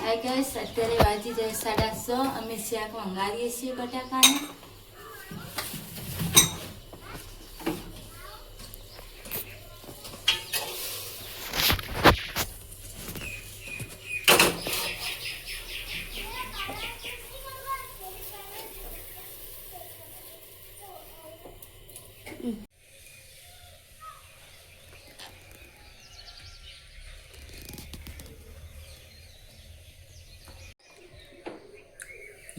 Hi guys, અત્યારે વાગી જાય 6:30. અમે શાક વંગારીએ છીએ બટાકાને.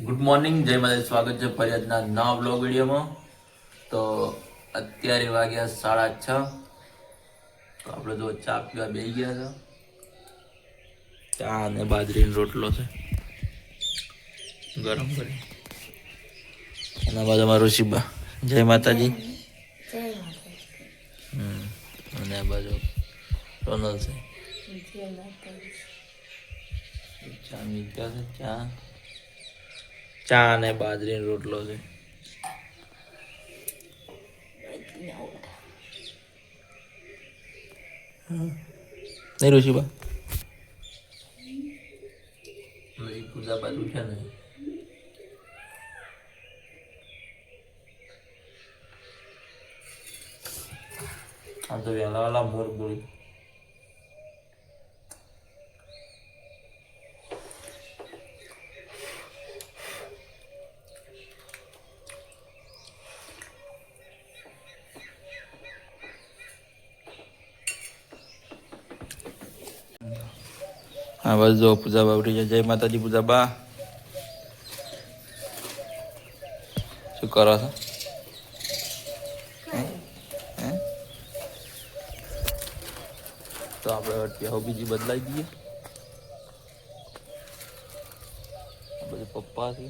ગુડ મોર્નિંગ, જય માતા, સ્વાગત છે ફરી આજના નવા બ્લોગ વિડીયોમાં. તો અત્યારે વાગ્યા 6:30. તો આપણે તો ચા પીવા બેસી ગયા હતા. ચા અને બાજરીનો રોટલો છે ગરમ કરી. એના બાદ અમારો ઋષિબા, જય માતાજી. અને આ બાજુ રોનલ છે. ચા મીઠા છે, ચા અને બાજરીનો રોટલો છે. નહીં ઋષિબા, પૂજા બાજુ છે ને. આમ તો વહેલા વહેલા મોર બોલી. હા બસ જો પૂજા બા ઉઠી જાય. જય માતાજી પૂજા બા, શું કરો છો? તો આપણે ત્યાં બીજી બદલાઈ દઈએ. બધું પપ્પા છે.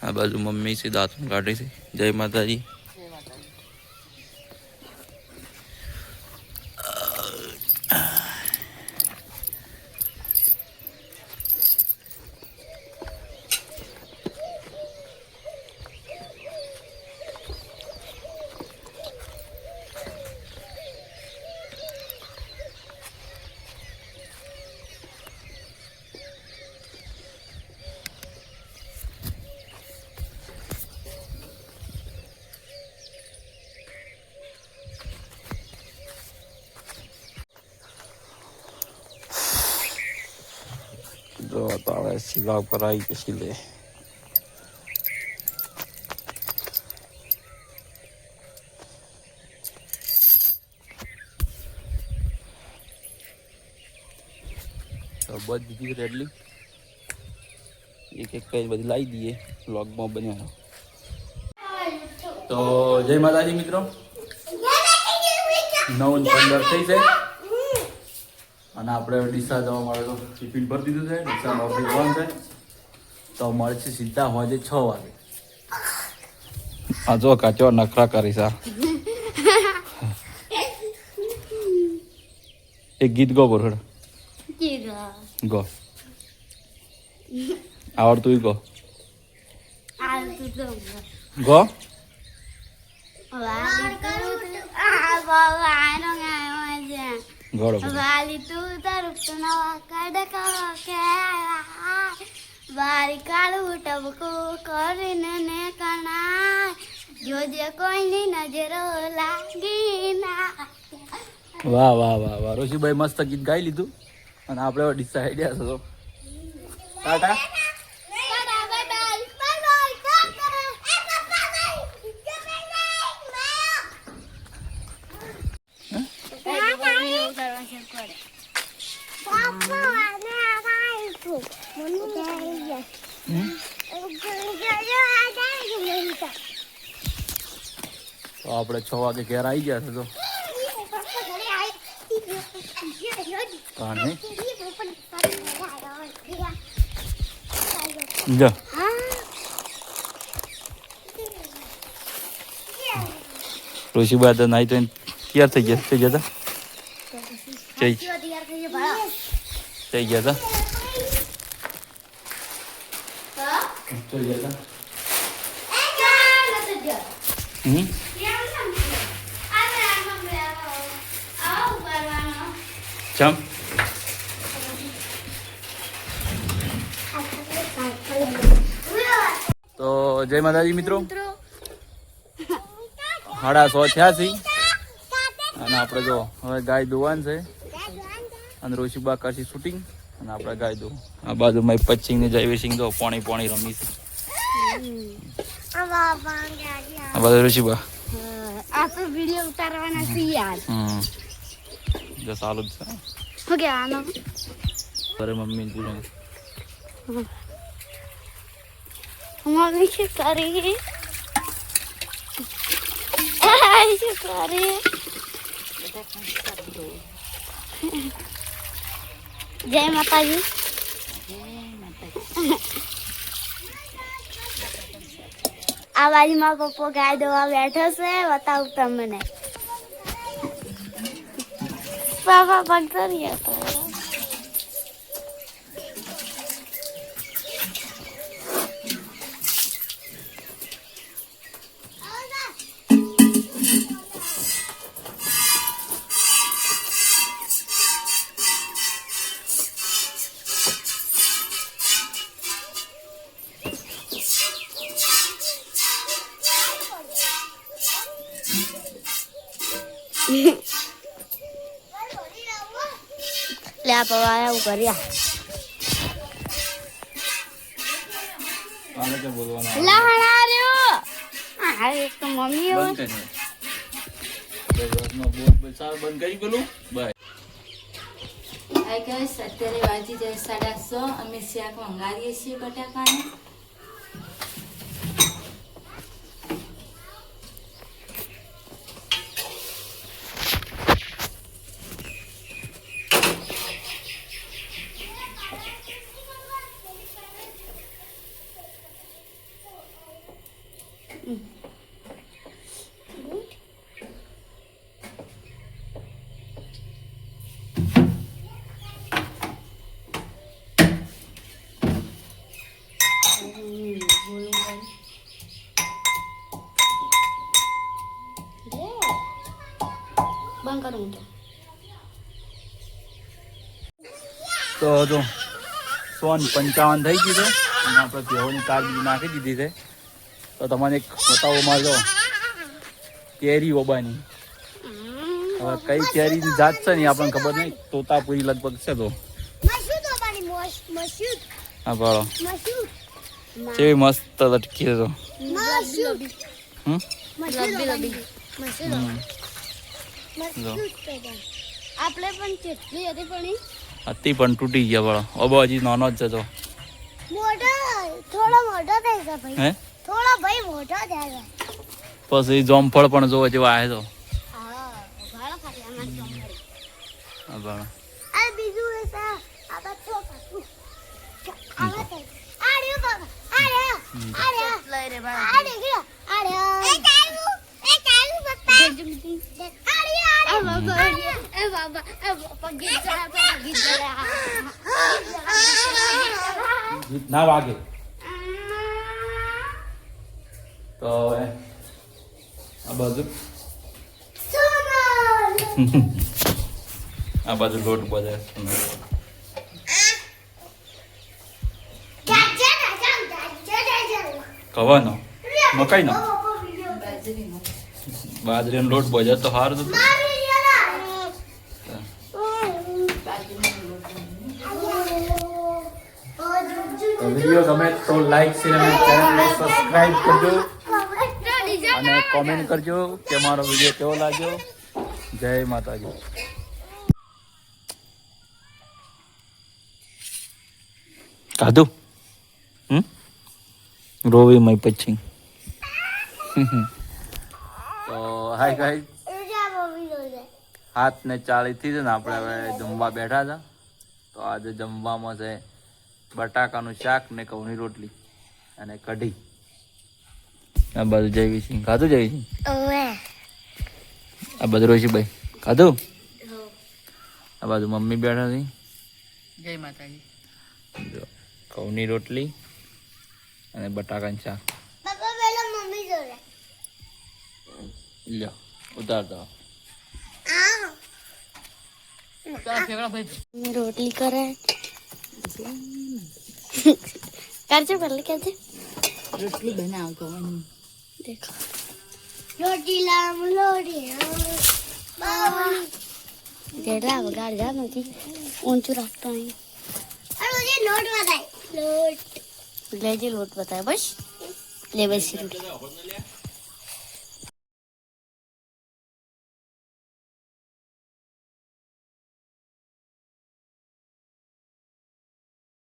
આ બાજુ મમ્મી છે, દાંતણ કાઢે છે. જય માતાજી. જો તો હવે સિલા ઉપર આવી કે સિલે. તો બધી રેડલી એક કઈ બધી લાવી દઈએ, વ્લોગમાં બન્યા. તો જય માતાજી મિત્રો, 9:15 થઈ છે અને આપણે ડીસા જવા મળે તો ટિફિન ભરી દીધું છે. ડીસા નોકરી જવાનું છે તો મળશે સીધા હોજે 6 વાગે. આ જો કાચો નખરા કરીશ. આ એક ગીત ગો બોલ. ગો આવડતું ગો ગો. વાલી તું તરફ બારી કાળું ટબકો કરીને ને કણાય જોજે કોઈની નજરો લાગી ના. વાહ વાહ વાહ વાહ, ઋષિભાઈ મસ્ત ગીત ગાઈ લીધું અને આપણે ડિસાઈડ હતો. ટાટા. તો આપણે 6 વાગે ઘેર આવી ગયા છે. તો કાને જા ઋષિબા તો નાઈ તો તૈયાર થઈ ગયા હતા. થઈ ગયા હતા. ચલ જતા ચમ તો જય માતાજી મિત્રો 1:30 થયા છે અને આપણે જો હવે ગાય દોવાનું છે અને રોશીબા કરશી શૂટિંગ અને આપણે ગાય દો આ બાજુમાં પચ્ચિંગ ને જયવીસિંગ જો પાણી રમી છે આ બાજુ રોશીબા આ તો વિડિયો ઉતારવાના છે યાર જો ચાલુ જ છે હો ગયા આનો અરે મમ્મી ને પૂછો મમ્મી શું કરી શું કરી જય માતાજી આ બાજુમાં પપ્પો ગાય દોવા બેઠો છે બતાવું તમને પાપા પગતો રહ્યો તો લે પપ્પા એવું કર્યા આને કે બોલવાનું લહણા રહ્યો આ એક તો મમ્મી બંધ કરી સાર બંધ કરી પેલું બાય હાય ગાઈસ અત્યારે વાગી જાય 8:30 અમે શાક વંગારીએ છીએ બટાકાને બંધ કરું તો જો 155 થઈ ગઈ છે અને આપણે ભેહોની કાર બીજી નાખી દીધી છે તો તમને એક બતાવો મારજો કેરી ઓબાની હવે કઈ કેરીની જાત છે ને આપણને ખબર નહીં તોતાપુરી લગભગ છે તો હા ભાળો કેવી મસ્ત લટકી છે તો આપણે પણ કેટલી હતી પણ હતી પણ તૂટી ગયા ભાળો ઓબો હજી નાનો જ છે તો થોડો મોટો થઈ છે ભાઈ હે થોડો ભાઈ મોટો થાય પછી જોમફળ પણ જોવો જેવા આવે તો હા ભાળો ખાલી અમાર ચોમડી હા ભાળો આ બીજું એ સા આ તો છોકરું આવા થાય આ રે બાબા આ રે લઈ રે બાબા આ રે ગયો આ રે એ ચાલુ પપ્પા આ બાબા એ બાબા ગીત ચડા ના વાગે તો હવે આ બાજુ આ બાજુ લોટ બધે કવાનો મકાઈનો બાજરીનો બાજરીનો લોટ બજાર તો સારું તો વિડીયો ગમે તો લાઈક શેર અને ચેનલને સબસ્ક્રાઇબ કરજો અને કોમેન્ટ કરજો કે મારો વિડીયો કેવો લાગ્યો જય માતાજી કાધું રોવી મય પછી તો હાય ગાઈસ 7:40 થી છે ને આપણે હવે જમવા બેઠા હતા તો આજે જમવામાં છે બટાકાનું શાક ને ઘઉંની રોટલી અને કઢી આ બાજુ જયવીસિંહ ખાધું જયવીસિંહ આ બાજુ રોશીભાઈ ખાધું આ બાજુ મમ્મી બેઠા હતી જય માતાજી જો ઘઉંની રોટલી અને બટાકાનું શાક. પપ્પા પેલા મમ્મી જોડે લ્યો ઉતાર દો. રોટલી કરે કરજો પહેલે કેજે રોટલી બનાવ તો देखो रोटी लाम लोड़ी बाबा जेड़ा वगाड़ जा નથી ઊંચું રાખતો અહીં અરે મુझे लोट बताए लोट लेजे लोट बताए बस ले बस रोटी